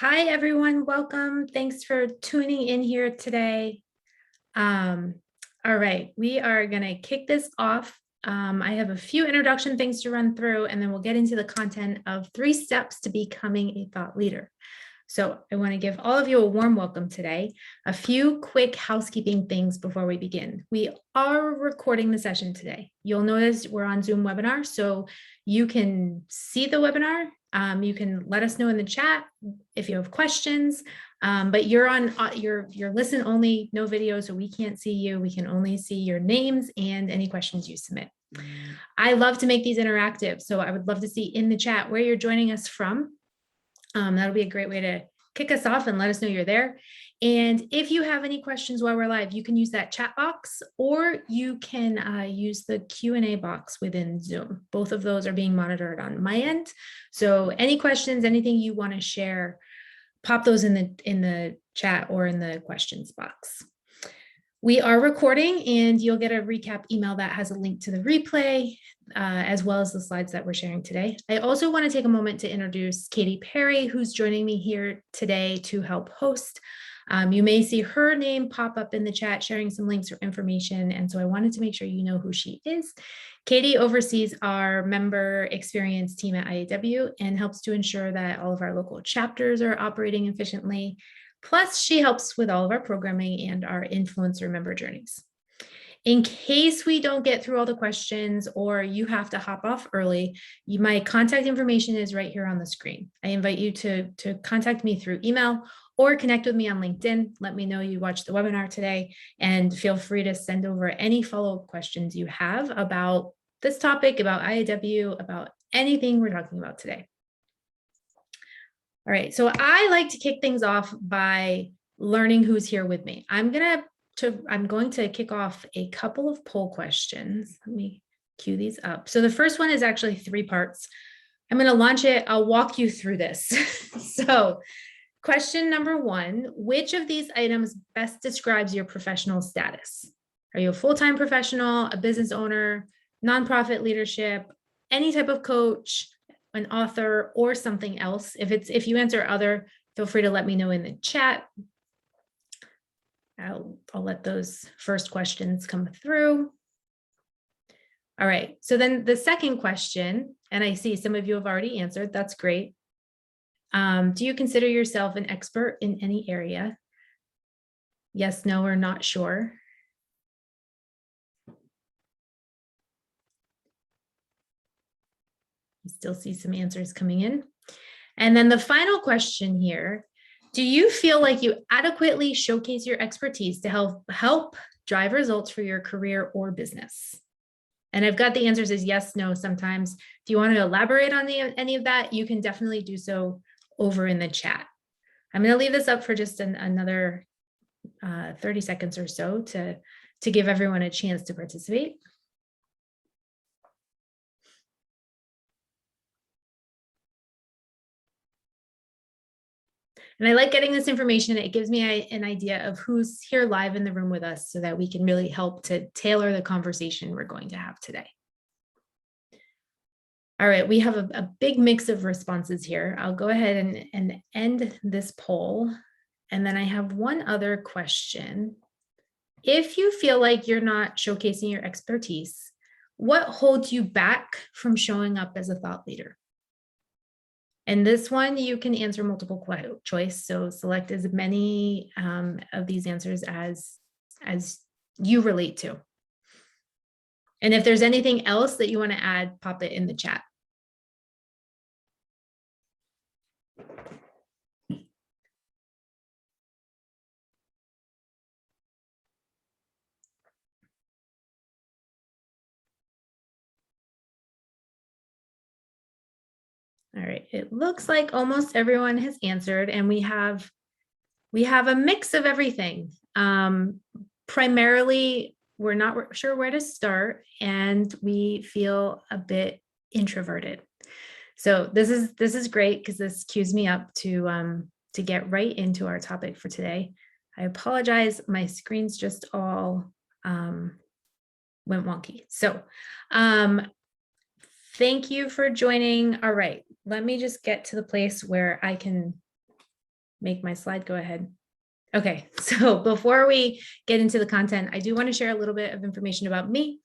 Hi, everyone. Welcome. Thanks for tuning in here today. All right, we are going to kick this off. I have a few introduction things to run through, and then we'll get into the content of 3 steps to becoming a thought leader. So I want to give all of you a warm welcome today. A few quick housekeeping things before we begin. We are recording the session today. You'll notice we're on Zoom webinar, so you can see the webinar. You can let us know in the chat if you have questions, but you're on your listen only, no video, so we can't see you. We can only see your names and any questions you submit. I love to make these interactive, so I would love to see in the chat where you're joining us from. That'll be a great way to kick us off and let us know you're there. And if you have any questions while we're live, you can use that chat box, or you can use the Q&A box within Zoom. Both of those are being monitored on my end. So any questions, anything you want to share, pop those in the chat or in the questions box. We are recording, and you'll get a recap email that has a link to the replay, as well as the slides that we're sharing today. I also want to take a moment to introduce Katie Perry, who's joining me here today to help host. You may see her name pop up in the chat, sharing some links or information, and so I wanted to make sure you know who she is. Katie oversees our member experience team at IAW and helps to ensure that all of our local chapters are operating efficiently. Plus, she helps with all of our programming and our influencer member journeys. In case we don't get through all the questions or you have to hop off early, my contact information is right here on the screen. I invite you to contact me through email or connect with me on LinkedIn. Let me know you watched the webinar today, and feel free to send over any follow-up questions you have about this topic, about IAW, about anything we're talking about today. All right, so I like to kick things off by learning who's here with me. I'm going to kick off a couple of poll questions. Let me cue these up. So the first one is actually 3 parts. I'm going to launch it. I'll walk you through this. So question number 1, which of these items best describes your professional status? Are you a full-time professional, a business owner, nonprofit leadership, any type of coach, an author, or something else? If you answer other, feel free to let me know in the chat. I'll let those first questions come through. All right, so then the second question, and I see some of you have already answered, that's great. Do you consider yourself an expert in any area? Yes, no, or not sure. I still see some answers coming in. And then the final question here, do you feel like you adequately showcase your expertise to help drive results for your career or business? And I've got the answers as yes, no, sometimes. If you want to elaborate on any of that, you can definitely do so over in the chat. I'm going to leave this up for just another 30 seconds or so to give everyone a chance to participate. And I like getting this information. It gives me an idea of who's here live in the room with us so that we can really help to tailor the conversation we're going to have today. All right, we have a big mix of responses here. I'll go ahead and end this poll. And then I have one other question. If you feel like you're not showcasing your expertise, what holds you back from showing up as a thought leader? And this one, you can answer multiple choice. So select as many of these answers as you relate to. And if there's anything else that you want to add, pop it in the chat. All right, it looks like almost everyone has answered, and we have a mix of everything. Primarily, we're not sure where to start, and we feel a bit introverted. So this is great because this cues me up to get right into our topic for today. I apologize, my screen's just all went wonky. So thank you for joining. All right, let me just get to the place where I can make my slide go ahead. Okay, so before we get into the content, I do want to share a little bit of information about me.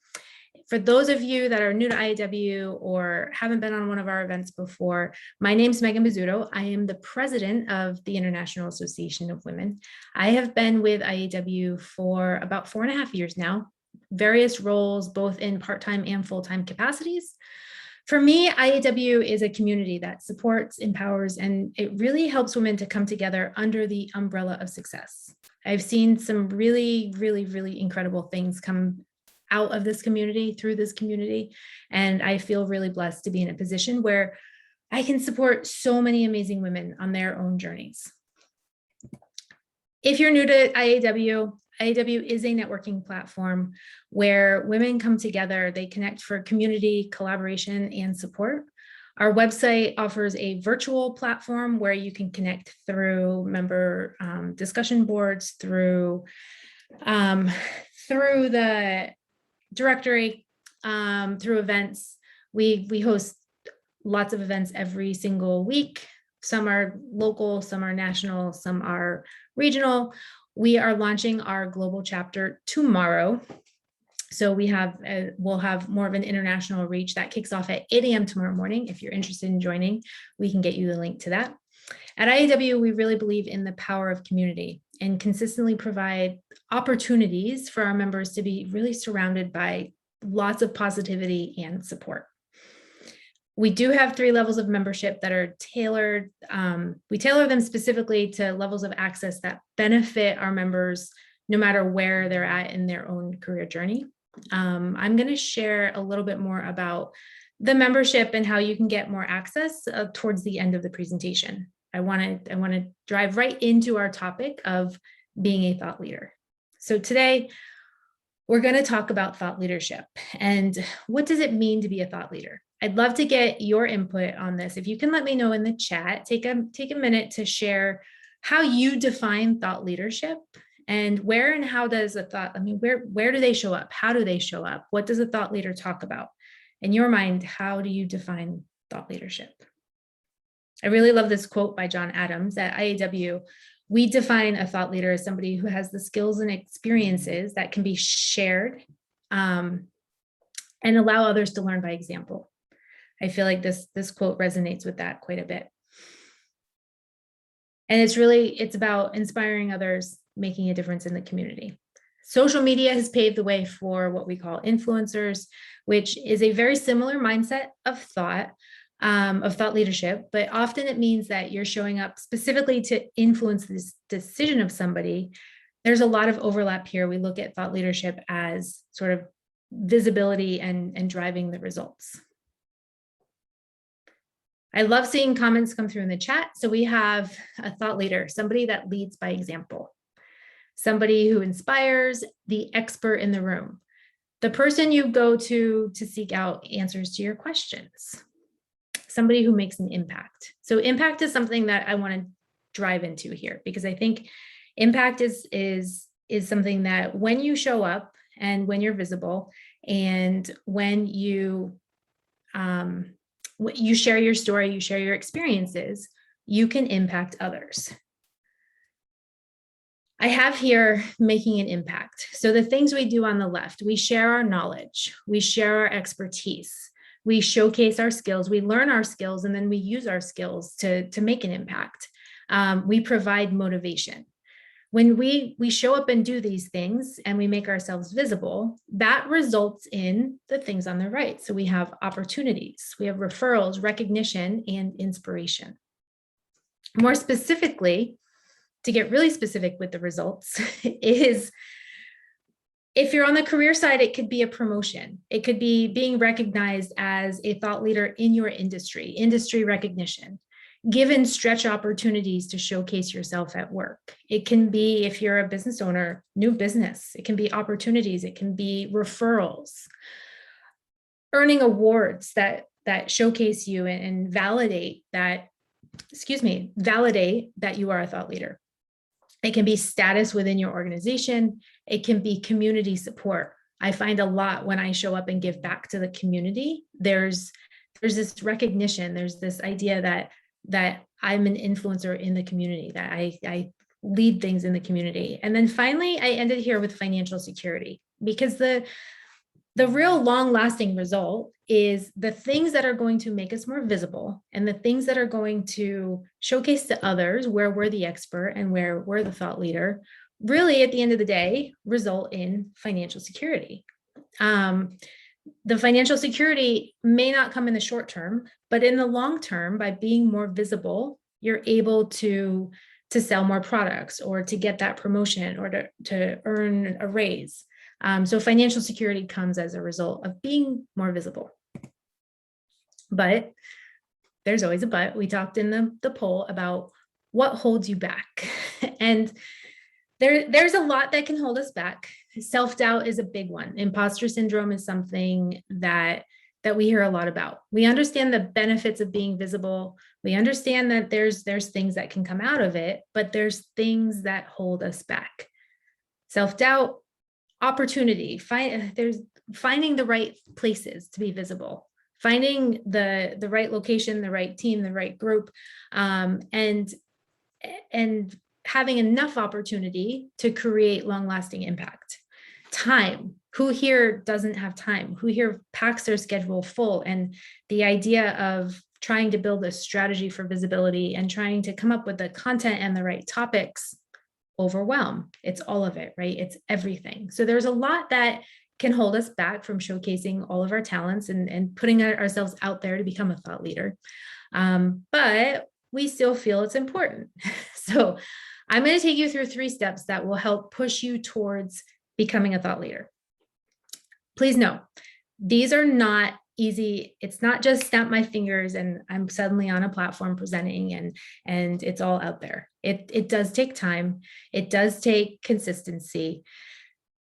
For those of you that are new to IAW or haven't been on one of our events before, my name is Megan Bizzuto. I am the president of the International Association of Women. I have been with IAW for about 4.5 years now, various roles, both in part-time and full-time capacities. For me, IAW is a community that supports, empowers, and it really helps women to come together under the umbrella of success. I've seen some really, really, really incredible things come out of this community, through this community, and I feel really blessed to be in a position where I can support so many amazing women on their own journeys. If you're new to IAW, IAW is a networking platform where women come together, they connect for community, collaboration, and support. Our website offers a virtual platform where you can connect through member discussion boards, through the directory, through events. We host lots of events every single week. Some are local, some are national, some are regional. We are launching our global chapter tomorrow. So we'll have more of an international reach that kicks off at 8 a.m. tomorrow morning. If you're interested in joining, we can get you the link to that. At IAW, we really believe in the power of community and consistently provide opportunities for our members to be really surrounded by lots of positivity and support. We do have 3 levels of membership that are tailored. We tailor them specifically to levels of access that benefit our members no matter where they're at in their own career journey. I'm going to share a little bit more about the membership and how you can get more access towards the end of the presentation. I want to drive right into our topic of being a thought leader. So today, we're going to talk about thought leadership and what does it mean to be a thought leader? I'd love to get your input on this. If you can let me know in the chat, take a minute to share how you define thought leadership and where and how does a thought, where do they show up? How do they show up? What does a thought leader talk about? In your mind, how do you define thought leadership? I really love this quote by John Adams. At IAW, we define a thought leader as somebody who has the skills and experiences that can be shared and allow others to learn by example. I feel like this quote resonates with that quite a bit. And it's about inspiring others, making a difference in the community. Social media has paved the way for what we call influencers, which is a very similar mindset of thought leadership, but often it means that you're showing up specifically to influence this decision of somebody. There's a lot of overlap here. We look at thought leadership as sort of visibility and driving the results. I love seeing comments come through in the chat. So we have a thought leader, somebody that leads by example, somebody who inspires, the expert in the room, the person you go to seek out answers to your questions, somebody who makes an impact. So impact is something that I want to drive into here because I think impact is something that when you show up and when you're visible and when you share your story, you share your experiences, you can impact others. I have here making an impact. So the things we do on the left, we share our knowledge, we share our expertise, we showcase our skills, we learn our skills, and then we use our skills to make an impact. We provide motivation. When we show up and do these things and we make ourselves visible, that results in the things on the right. So we have opportunities, we have referrals, recognition, and inspiration. More specifically, to get really specific with the results, is if you're on the career side, it could be a promotion. It could be being recognized as a thought leader in your industry recognition, given stretch opportunities to showcase yourself at work. It can be, if you're a business owner, new business. It can be opportunities. It can be referrals, earning awards that showcase you and validate that you are a thought leader. It can be status within your organization. It can be community support. I find a lot when I show up and give back to the community, there's this recognition, there's this idea that I'm an influencer in the community, that I lead things in the community. And then finally, I ended here with financial security, because the real long lasting result is the things that are going to make us more visible and the things that are going to showcase to others where we're the expert and where we're the thought leader, really at the end of the day, result in financial security. The financial security may not come in the short term, but in the long term, by being more visible, you're able to sell more products, or to get that promotion, or to earn a raise. So financial security comes as a result of being more visible. But there's always a but. We talked in the poll about what holds you back. And there's a lot that can hold us back. Self-doubt is a big one. Imposter syndrome is something that we hear a lot about. We understand the benefits of being visible. We understand that there's things that can come out of it, but there's things that hold us back. Self-doubt, opportunity, there's finding the right places to be visible, finding the right location, the right team, the right group, and having enough opportunity to create long-lasting impact. Time. Who here doesn't have time? Who here packs their schedule full? And the idea of trying to build a strategy for visibility and trying to come up with the content and the right topics overwhelm. It's all of it, right? It's everything. So there's a lot that can hold us back from showcasing all of our talents and putting ourselves out there to become a thought leader. But we still feel it's important. So I'm going to take you through 3 steps that will help push you towards becoming a thought leader. Please know, these are not easy. It's not just snap my fingers and I'm suddenly on a platform presenting and it's all out there. It does take time. It does take consistency.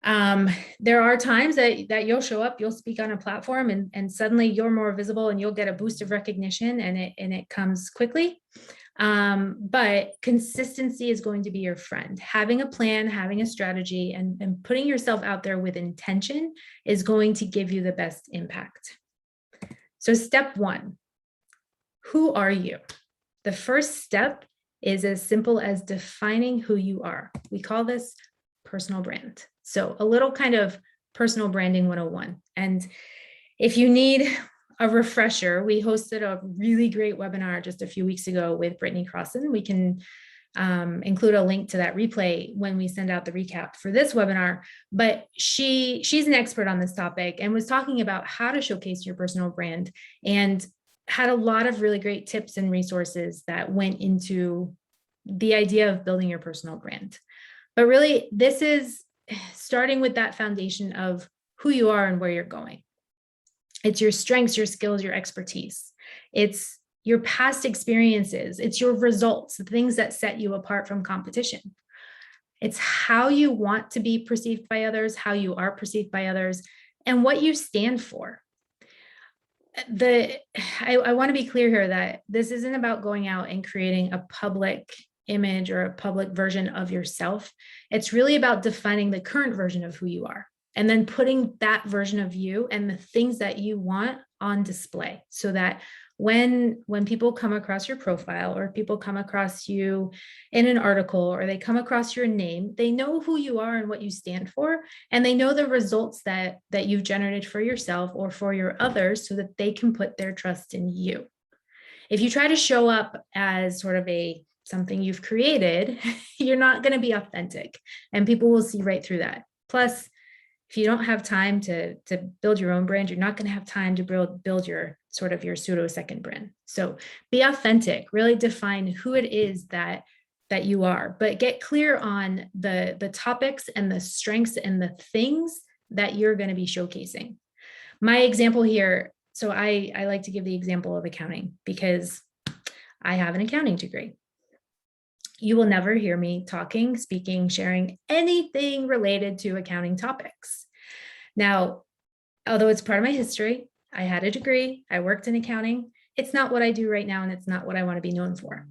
There are times that you'll show up, you'll speak on a platform and suddenly you're more visible and you'll get a boost of recognition and it comes quickly. But consistency is going to be your friend. Having a plan, having a strategy, and putting yourself out there with intention is going to give you the best impact. So step 1, who are you? The first step is as simple as defining who you are. We call this personal brand. So a little kind of personal branding 101. And if you need a refresher, we hosted a really great webinar just a few weeks ago with Brittany Crossan. We can include a link to that replay when we send out the recap for this webinar. But she's an expert on this topic and was talking about how to showcase your personal brand and had a lot of really great tips and resources that went into the idea of building your personal brand. But really, this is starting with that foundation of who you are and where you're going. It's your strengths, your skills, your expertise. It's your past experiences. It's your results, the things that set you apart from competition. It's how you want to be perceived by others, how you are perceived by others, and what you stand for. I want to be clear here that this isn't about going out and creating a public image or a public version of yourself. It's really about defining the current version of who you are and then putting that version of you and the things that you want on display so that when people come across your profile or people come across you in an article or they come across your name, they know who you are and what you stand for, and they know the results that you've generated for yourself or for your others so that they can put their trust in you. If you try to show up as sort of something you've created, you're not going to be authentic and people will see right through that. Plus, if you don't have time to build your own brand, you're not going to have time to build your sort of your pseudo second brand. So be authentic, really define who it is that you are, but get clear on the topics and the strengths and the things that you're going to be showcasing. My example here, so I like to give the example of accounting because I have an accounting degree. You will never hear me talking, speaking, sharing anything related to accounting topics. Now, although it's part of my history, I had a degree, I worked in accounting. It's not what I do right now, and it's not what I want to be known for.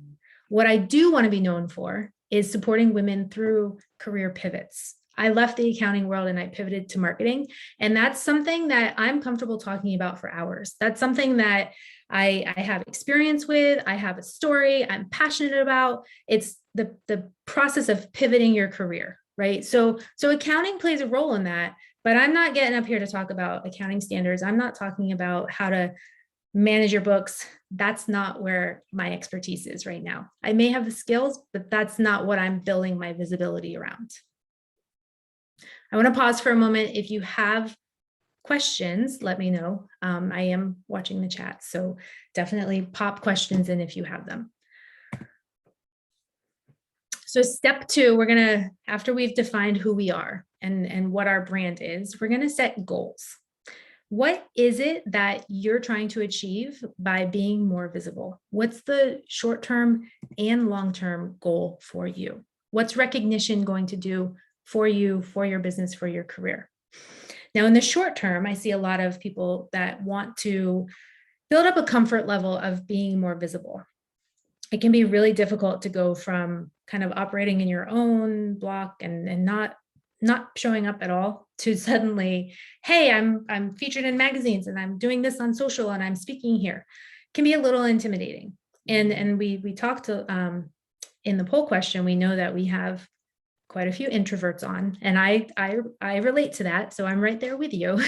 What I do want to be known for is supporting women through career pivots. I left the accounting world and I pivoted to marketing. And that's something that I'm comfortable talking about for hours. That's something that I have experience with, I have a story I'm passionate about. It's the process of pivoting your career, right? So accounting plays a role in that, but I'm not getting up here to talk about accounting standards. I'm not talking about how to manage your books. That's not where my expertise is right now. I may have the skills, but that's not what I'm building my visibility around. I want to pause for a moment. If you have questions, let me know. I am watching the chat, so definitely pop questions in if you have them. So step 2, we're gonna, after we've defined who we are and what our brand is, we're gonna set goals. What is it that you're trying to achieve by being more visible? What's the short-term and long-term goal for you? What's recognition going to do for you, for your business, for your career? Now, in the short term, I see a lot of people that want to build up a comfort level of being more visible. It can be really difficult to go from kind of operating in your own block and not showing up at all to suddenly, hey, I'm featured in magazines and I'm doing this on social and I'm speaking here. It can be a little intimidating. And we talked to in the poll question, we know that we have quite a few introverts on, and I relate to that. So I'm right there with you.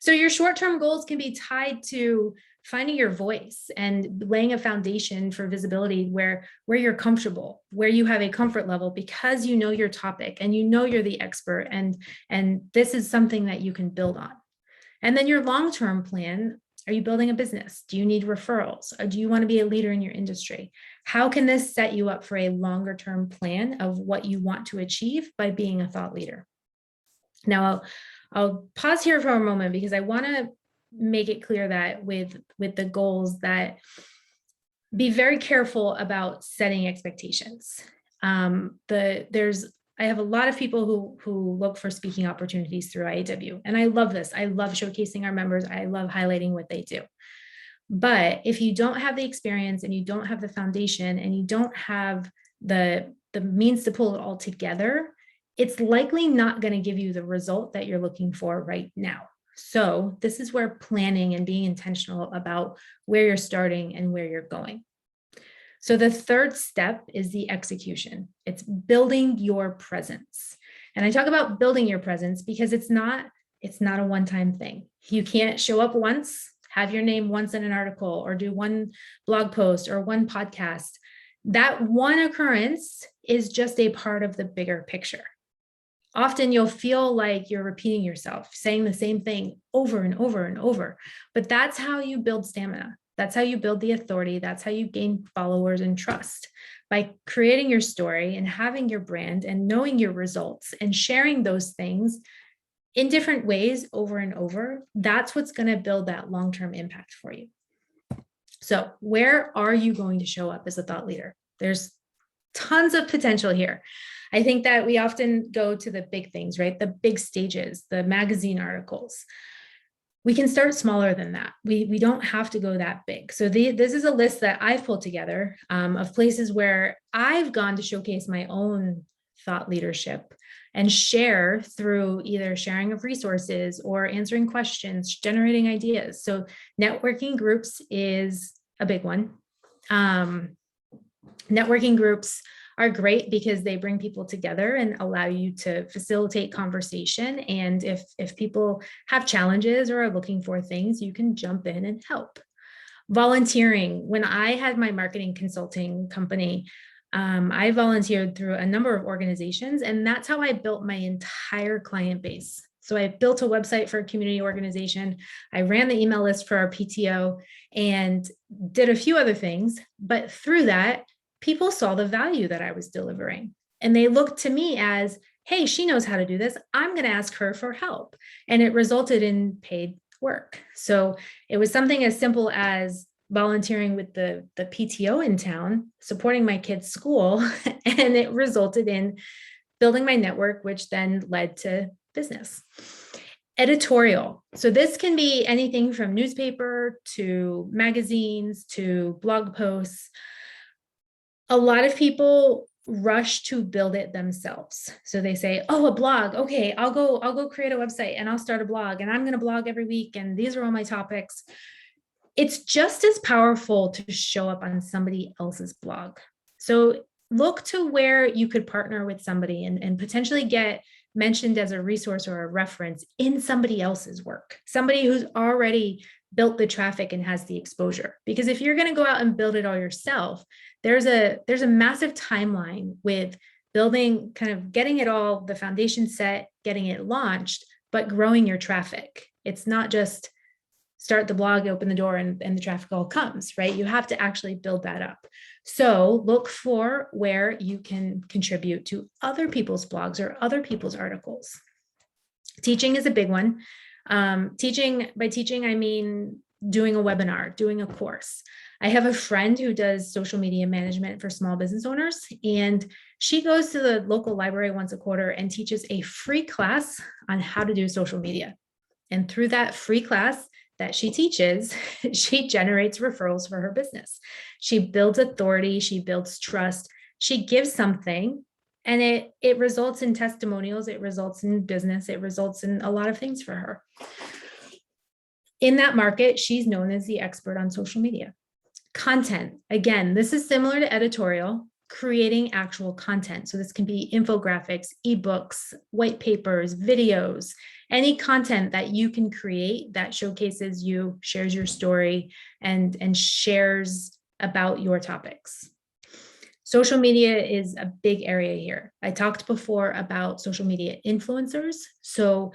So your short-term goals can be tied to finding your voice and laying a foundation for visibility where you're comfortable, where you have a comfort level because you know your topic and you know you're the expert, and this is something that you can build on. And then your long-term plan, are you building a business? Do you need referrals? Or do you want to be a leader in your industry? How can this set you up for a longer term plan of what you want to achieve by being a thought leader? Now, I'll pause here for a moment because I want to make it clear that with the goals, that be very careful about setting expectations. I have a lot of people who look for speaking opportunities through IAW, and I love this. I love showcasing our members. I love highlighting what they do. But if you don't have the experience and you don't have the foundation and you don't have the means to pull it all together, it's likely not going to give you the result that you're looking for right now. So this is where planning and being intentional about where you're starting and where you're going. So the third step is the execution. It's building your presence. And I talk about building your presence because it's not a one-time thing. You can't show up once, have your name once in an article, or do one blog post or one podcast. That one occurrence is just a part of the bigger picture. Often you'll feel like you're repeating yourself, saying the same thing over and over and over, but that's how you build stamina. That's how you build the authority. That's how you gain followers and trust, by creating your story and having your brand and knowing your results and sharing those things in different ways over and over. That's what's going to build that long-term impact for you. So where are you going to show up as a thought leader? There's tons of potential here. I think that we often go to the big things, right? The big stages, the magazine articles. We can start smaller than that. We don't have to go that big. So this is a list that I've pulled together of places where I've gone to showcase my own thought leadership and share through either sharing of resources or answering questions, generating ideas. So networking groups is a big one. Networking groups are great because they bring people together and allow you to facilitate conversation. And if people have challenges or are looking for things, you can jump in and help. Volunteering. When I had my marketing consulting company, I volunteered through a number of organizations, and that's how I built my entire client base. So I built a website for a community organization. I ran the email list for our PTO and did a few other things, but through that, people saw the value that I was delivering, and they looked to me as, hey, she knows how to do this. I'm going to ask her for help. And it resulted in paid work. So it was something as simple as volunteering with the PTO in town, supporting my kids' school, and it resulted in building my network, which then led to business. Editorial. So this can be anything from newspaper to magazines to blog posts. A lot of people rush to build it themselves. So they say, oh, a blog. Okay, I'll go create a website and I'll start a blog and I'm going to blog every week. And these are all my topics. It's just as powerful to show up on somebody else's blog. So look to where you could partner with somebody and potentially get mentioned as a resource or a reference in somebody else's work, somebody who's already built the traffic and has the exposure. Because if you're going to go out and build it all yourself, there's a massive timeline with building, kind of getting it all, the foundation set, getting it launched, but growing your traffic. It's not just start the blog, open the door, and the traffic all comes, right? You have to actually build that up. So look for where you can contribute to other people's blogs or other people's articles. Teaching is a big one. By teaching, I mean doing a webinar, doing a course. I have a friend who does social media management for small business owners, and she goes to the local library once a quarter and teaches a free class on how to do social media. And through that free class that she teaches, she generates referrals for her business. She builds authority, she builds trust, she gives something, and it results in testimonials, it results in business, it results in a lot of things for her. In that market, she's known as the expert on social media. Content, again, this is similar to editorial, creating actual content. So this can be infographics, ebooks, white papers, videos, any content that you can create that showcases you, shares your story, and shares about your topics. Social media is a big area here. I talked before about social media influencers. So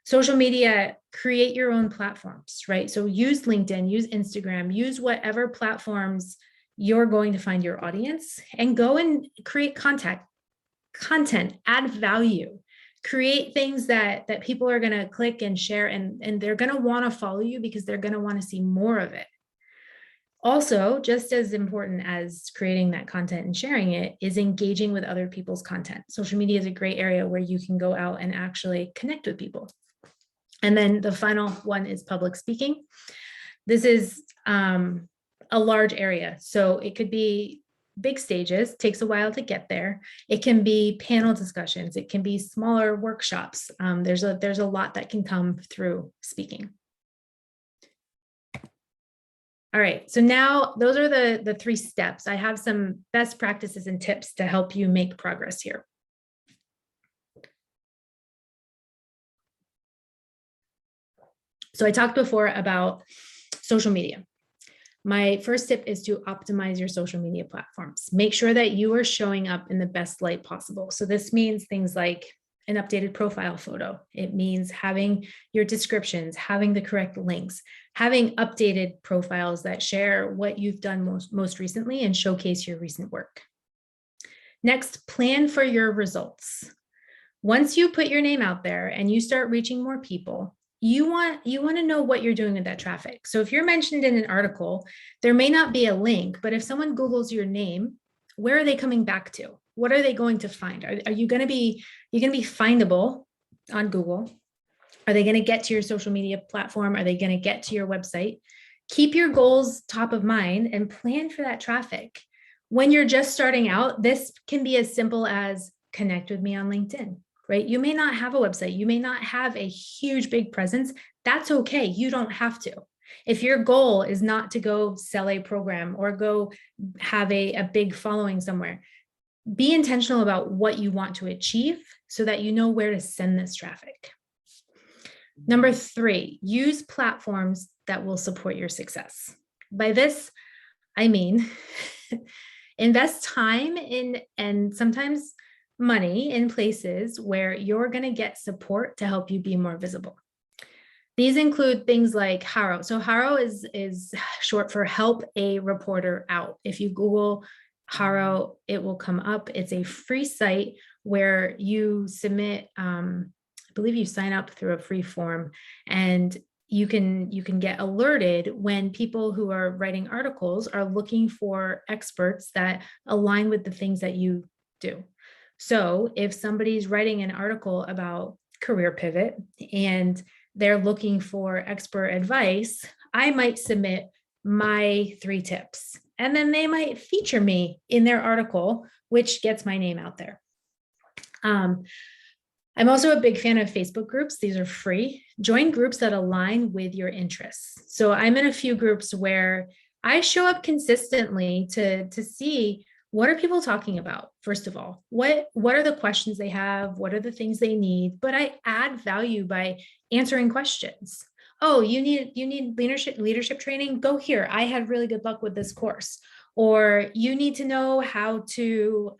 social media, create your own platforms, right? So use LinkedIn, use Instagram, use whatever platforms you're going to find your audience, and go and create content, add value, create things that people are going to click and share, and they're going to want to follow you because they're going to want to see more of it. Also, just as important as creating that content and sharing it is engaging with other people's content. Social media is a great area where you can go out and actually connect with people. And then the final one is public speaking. This is a large area. So it could be big stages, takes a while to get there. It can be panel discussions. It can be smaller workshops. There's a lot that can come through speaking. All right, so now those are the 3 steps. I have some best practices and tips to help you make progress here. So I talked before about social media. My first tip is to optimize your social media platforms. Make sure that you are showing up in the best light possible. So this means things like an updated profile photo. It means having your descriptions, having the correct links, having updated profiles that share what you've done most recently and showcase your recent work. Next, plan for your results. Once you put your name out there and you start reaching more people, you want to know what you're doing with that traffic. So if you're mentioned in an article, there may not be a link, but if someone Googles your name, where are they coming back to? What are they going to find? Are you going to be findable on Google? Are they going to get to your social media platform? Are they going to get to your website? Keep your goals top of mind and plan for that traffic. When you're just starting out, this can be as simple as connect with me on LinkedIn. Right? You may not have a website. You may not have a huge, big presence. That's okay. You don't have to. If your goal is not to go sell a program or go have a big following somewhere, be intentional about what you want to achieve so that you know where to send this traffic. Number 3, use platforms that will support your success. By this, I mean, invest time in and sometimes money in places where you're going to get support to help you be more visible. These include things like Haro. So Haro is short for Help a Reporter Out. If you Google Haro, it will come up. It's a free site where you submit, I believe you sign up through a free form, and you can get alerted when people who are writing articles are looking for experts that align with the things that you do. So if somebody's writing an article about career pivot and they're looking for expert advice, I might submit my 3 tips, and then they might feature me in their article, which gets my name out there. I'm also a big fan of Facebook groups. These are free. Join groups that align with your interests. So I'm in a few groups where I show up consistently to see what are people talking about. First of all, what are the questions they have? What are the things they need? But I add value by answering questions. Oh, you need leadership training? Go here. I had really good luck with this course. Or you need to know how to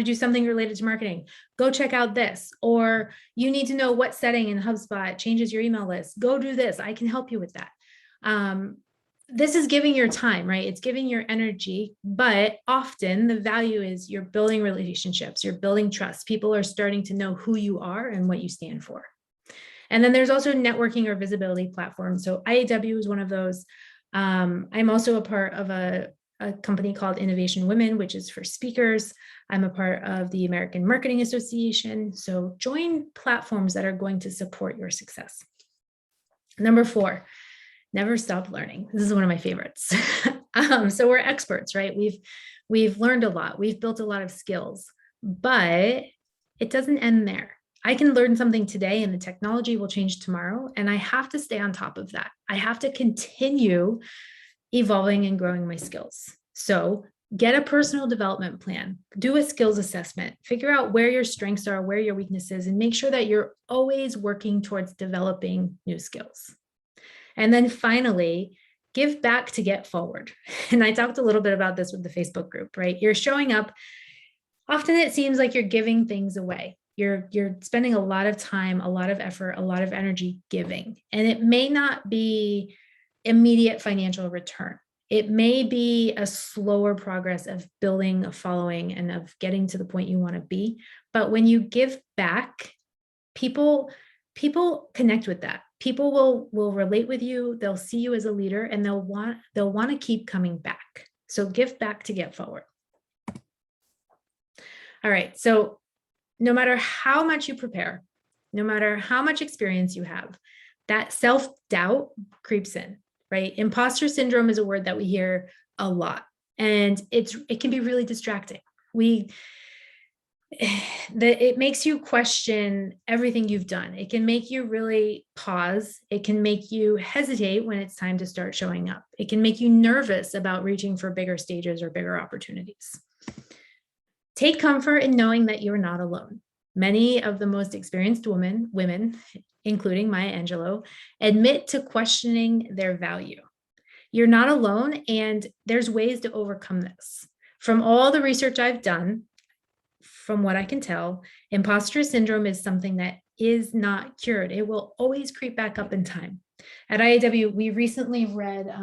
do something related to marketing. Go check out this. Or you need to know what setting in HubSpot changes your email list. Go do this. I can help you with that. This is giving your time, right? It's giving your energy, but often the value is you're building relationships, you're building trust. People are starting to know who you are and what you stand for. And then there's also networking or visibility platforms. So IAW is one of those. I'm also a part of a company called Innovation Women, which is for speakers. I'm a part of the American Marketing Association. So join platforms that are going to support your success. Number 4, never stop learning. This is one of my favorites. So we're experts, right? We've learned a lot. We've built a lot of skills, but it doesn't end there. I can learn something today and the technology will change tomorrow. And I have to stay on top of that. I have to continue evolving and growing my skills. So get a personal development plan, do a skills assessment, figure out where your strengths are, where your weaknesses, and make sure that you're always working towards developing new skills. And then finally, give back to get forward. And I talked a little bit about this with the Facebook group, right? You're showing up. Often it seems like you're giving things away. You're spending a lot of time, a lot of effort, a lot of energy giving. And it may not be immediate financial return. It may be a slower progress of building a following and of getting to the point you want to be. But when you give back, people connect with that. People will relate with you. They'll see you as a leader and they'll want to keep coming back. So give back to get forward. All right. So no matter how much you prepare, no matter how much experience you have, that self-doubt creeps in, right? Imposter syndrome is a word that we hear a lot, and it can be really distracting. It makes you question everything you've done. It can make you really pause. It can make you hesitate when it's time to start showing up. It can make you nervous about reaching for bigger stages or bigger opportunities. Take comfort in knowing that you're not alone. Many of the most experienced women, including Maya Angelou, admit to questioning their value. You're not alone, and there's ways to overcome this. From all the research I've done, from what I can tell, imposter syndrome is something that is not cured. It will always creep back up in time. At IAW, we recently read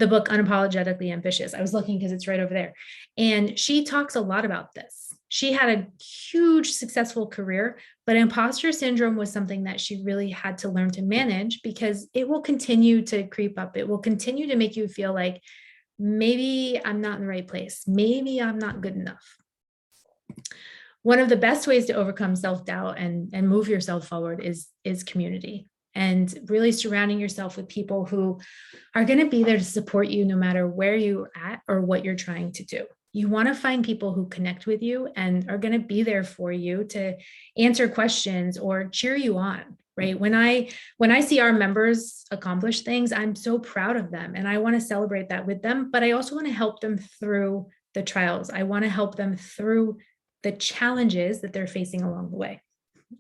the book Unapologetically Ambitious. I was looking because it's right over there. And she talks a lot about this. She had a huge successful career, but imposter syndrome was something that she really had to learn to manage because it will continue to creep up. It will continue to make you feel like maybe I'm not in the right place. Maybe I'm not good enough. One of the best ways to overcome self-doubt and move yourself forward is community. And really surrounding yourself with people who are going to be there to support you no matter where you're at or what you're trying to do. You want to find people who connect with you and are going to be there for you to answer questions or cheer you on, right? When I see our members accomplish things, I'm so proud of them and I want to celebrate that with them, but I also want to help them through the trials. I want to help them through the challenges that they're facing along the way.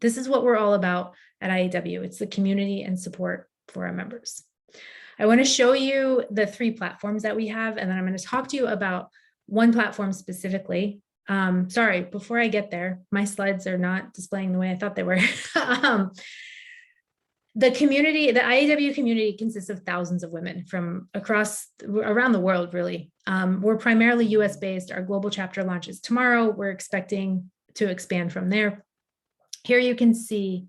This is what we're all about at IAW. It's the community and support for our members. I want to show you the 3 platforms that we have, and then I'm going to talk to you about one platform specifically. Sorry, before I get there, my slides are not displaying the way I thought they were. The community, the IAW community consists of thousands of women from around the world, really. We're primarily US based. Our global chapter launches tomorrow. We're expecting to expand from there. Here you can see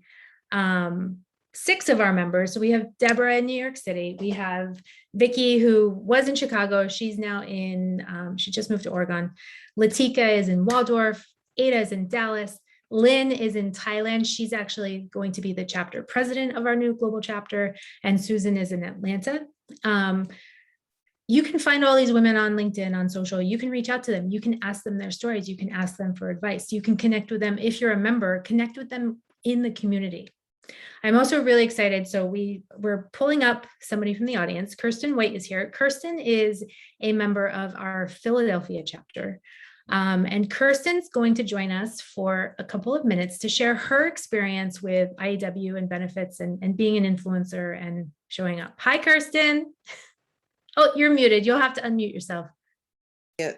6 of our members. So we have Deborah in New York City. We have Vicky, who was in Chicago. She's now she just moved to Oregon. Latika is in Waldorf. Ada is in Dallas. Lynn is in Thailand. She's actually going to be the chapter president of our new global chapter. And Susan is in Atlanta. you can find all these women on LinkedIn, on social. You can reach out to them. You can ask them their stories. You can ask them for advice. You can connect with them. If you're a member, connect with them in the community. I'm also really excited. So we're pulling up somebody from the audience. Kirsten White is here. Kirsten is a member of our Philadelphia chapter. And Kirsten's going to join us for a couple of minutes to share her experience with IAW and benefits and being an influencer and showing up. Hi, Kirsten. Oh, you're muted. You'll have to unmute yourself. Yeah.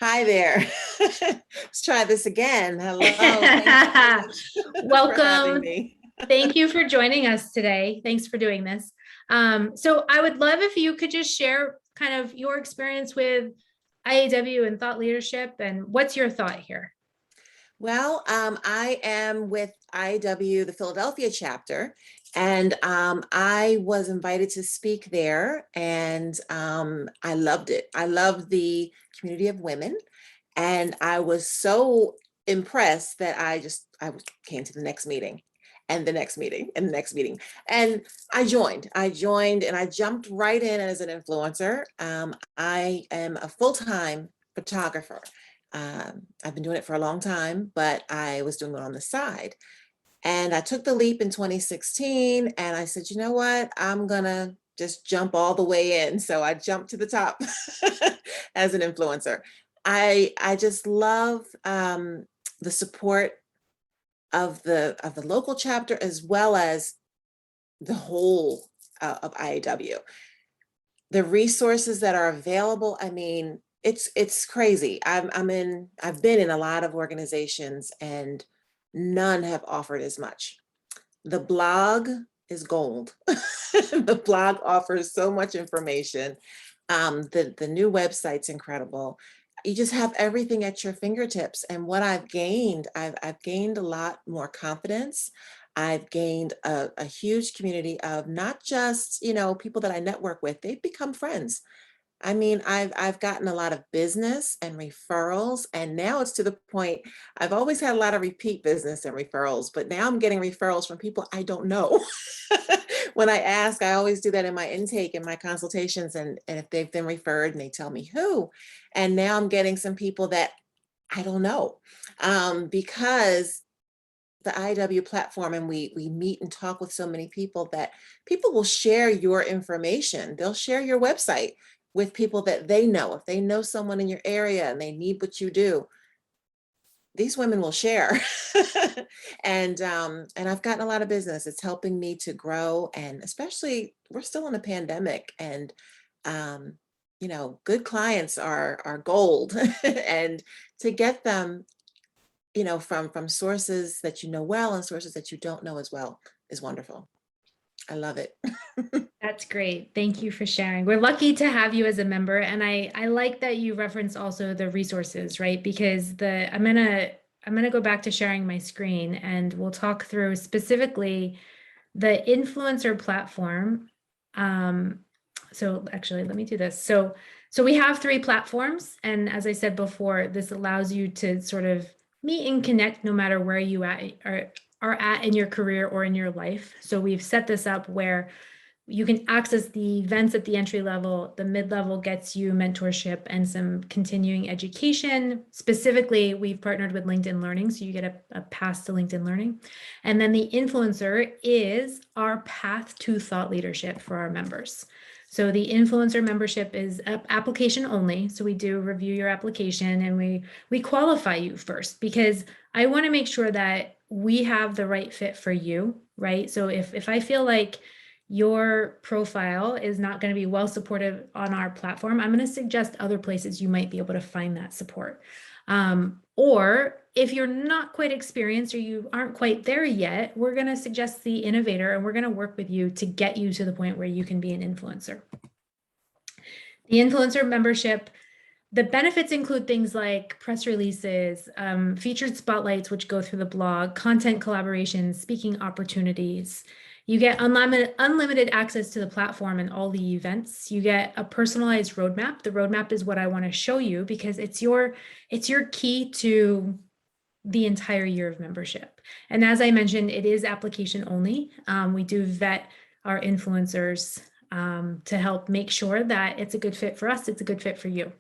Hi there. Let's try this again. Hello. Welcome. Thank you for joining us today. Thanks for doing this. So I would love if you could just share kind of your experience with IAW and thought leadership, and what's your thought here? Well, I am with IAW, the Philadelphia chapter, and I was invited to speak there, and I loved it. I loved the community of women, and I was so impressed that I came to the next meeting and the next meeting and the next meeting. And I joined and I jumped right in as an influencer. I am a full-time photographer. I've been doing it for a long time, but I was doing it on the side. And I took the leap in 2016 and I said, you know what, I'm gonna just jump all the way in. So I jumped to the top as an influencer. I just love the support of the local chapter as well as the whole of IAW. The resources that are available, I mean, it's crazy. I've been in a lot of organizations and none have offered as much. The blog is gold. The blog offers so much information. The new website's incredible. You just have everything at your fingertips. And what I've gained a lot more confidence. I've gained a huge community of not just, people that I network with, they've become friends. I mean, I've gotten a lot of business and referrals, and now it's to the point, I've always had a lot of repeat business and referrals, but now I'm getting referrals from people I don't know. When I ask, I always do that in my intake and my consultations, and if they've been referred and they tell me who. And now I'm getting some people that I don't know, because the IW platform, and we meet and talk with so many people that people will share your information. They'll share your website with people that they know. If they know someone in your area and they need what you do, these women will share. And I've gotten a lot of business. It's helping me to grow, and especially we're still in a pandemic, and good clients are gold. And to get them, from sources that you know well and sources that you don't know as well is wonderful. I love it. That's great. Thank you for sharing. We're lucky to have you as a member. And I like that you reference also the resources, right? Because I'm gonna go back to sharing my screen and we'll talk through specifically the influencer platform. So actually, let me do this. So we have 3 platforms. And as I said before, this allows you to sort of meet and connect no matter where you are at in your career or in your life. So we've set this up where you can access the events at the entry level. The mid-level gets you mentorship and some continuing education. Specifically, we've partnered with LinkedIn Learning, so you get a pass to LinkedIn Learning. And then the influencer is our path to thought leadership for our members. So the influencer membership is application only. So we do review your application and we qualify you first, because I want to make sure that we have the right fit for you, right? So if I feel like your profile is not going to be well supported on our platform, I'm going to suggest other places you might be able to find that support. Or if you're not quite experienced or you aren't quite there yet, we're going to suggest the innovator and we're going to work with you to get you to the point where you can be an influencer. The influencer membership, the benefits include things like press releases, featured spotlights, which go through the blog, content collaborations, speaking opportunities. You get unlimited access to the platform and all the events. You get a personalized roadmap. The roadmap is what I want to show you because it's your key to the entire year of membership. And as I mentioned, it is application only. We do vet our influencers to help make sure that it's a good fit for us, it's a good fit for you.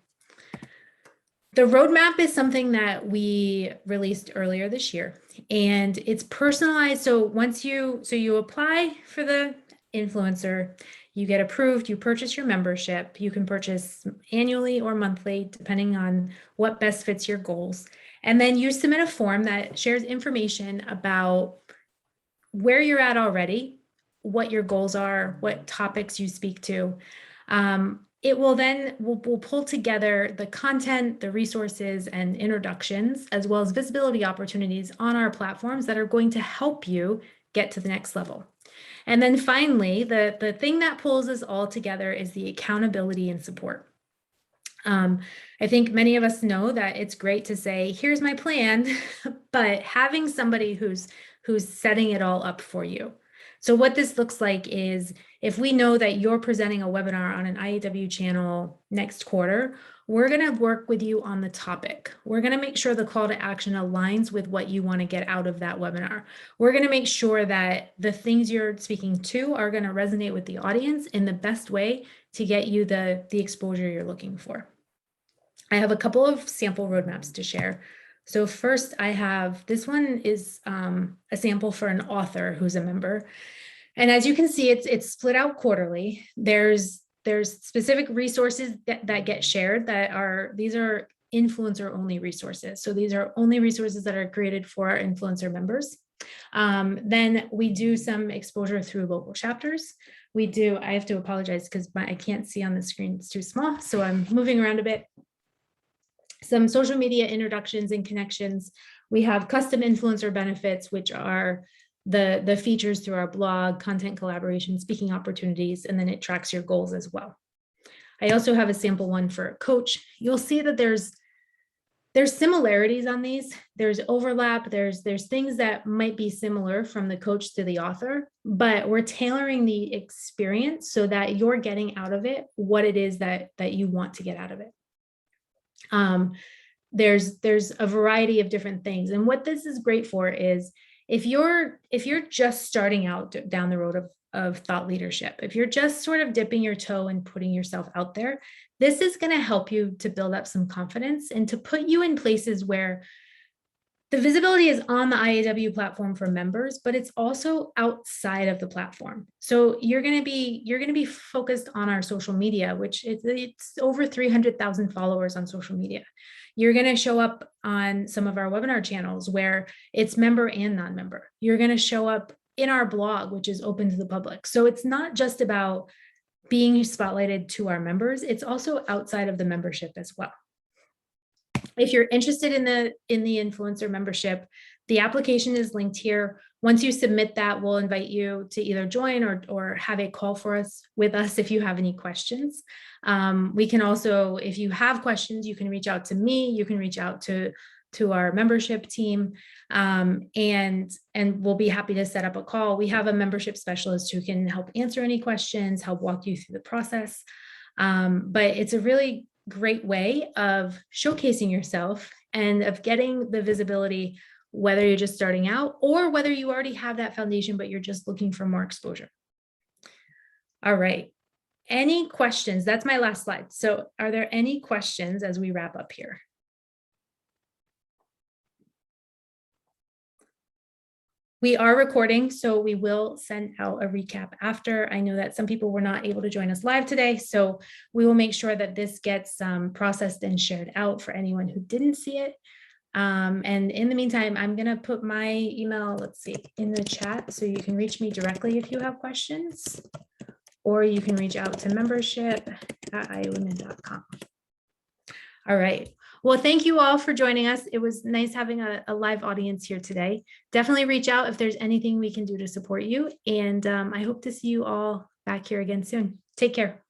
The roadmap is something that we released earlier this year, and it's personalized. So once you apply for the influencer, you get approved, you purchase your membership. You can purchase annually or monthly, depending on what best fits your goals. And then you submit a form that shares information about where you're at already, what your goals are, what topics you speak to. It will then, we'll pull together the content, the resources and introductions, as well as visibility opportunities on our platforms that are going to help you get to the next level. And then finally, the thing that pulls us all together is the accountability and support. I think many of us know that it's great to say, here's my plan, but having somebody who's setting it all up for you. So what this looks like is, if we know that you're presenting a webinar on an IAW channel next quarter, we're going to work with you on the topic. We're going to make sure the call to action aligns with what you want to get out of that webinar. We're going to make sure that the things you're speaking to are going to resonate with the audience in the best way to get you the exposure you're looking for. I have a couple of sample roadmaps to share. So first, I have, this one is a sample for an author who's a member. And as you can see, it's split out quarterly. There's specific resources that get shared these are influencer only resources. So these are only resources that are created for our influencer members. Then we do some exposure through local chapters. I have to apologize because I can't see on the screen, it's too small. So I'm moving around a bit. Some social media introductions and connections. We have custom influencer benefits, which are the features through our blog, content collaboration, speaking opportunities, and then it tracks your goals as well. I also have a sample one for a coach. You'll see that there's similarities on these. There's overlap. There's things that might be similar from the coach to the author, but we're tailoring the experience so that you're getting out of it what it is that you want to get out of it. There's a variety of different things. And what this is great for is if you're just starting out down the road of thought leadership, if you're just sort of dipping your toe and putting yourself out there, this is going to help you to build up some confidence and to put you in places where the visibility is on the IAW platform for members, but it's also outside of the platform. So you're going to be focused on our social media, which it's over 300,000 followers on social media. You're going to show up on some of our webinar channels where it's member and non-member. You're going to show up in our blog, which is open to the public. So it's not just about being spotlighted to our members, it's also outside of the membership as well. If you're interested in the influencer membership, the application is linked here. Once you submit that, we'll invite you to either join or have a call with us if you have any questions. We can also, if you have questions, you can reach out to me, you can reach out to our membership team, and we'll be happy to set up a call. We have a membership specialist who can help answer any questions, help walk you through the process. But it's a really great way of showcasing yourself and of getting the visibility, whether you're just starting out or whether you already have that foundation, but you're just looking for more exposure. All right. Any questions? That's my last slide. So are there any questions as we wrap up here? We are recording, so we will send out a recap after. I know that some people were not able to join us live today, so we will make sure that this gets processed and shared out for anyone who didn't see it. And in the meantime, I'm going to put my email, let's see, in the chat, so you can reach me directly if you have questions, or you can reach out to membership@iawomen.com. All right. Well, thank you all for joining us. It was nice having a live audience here today. Definitely reach out if there's anything we can do to support you. And I hope to see you all back here again soon. Take care.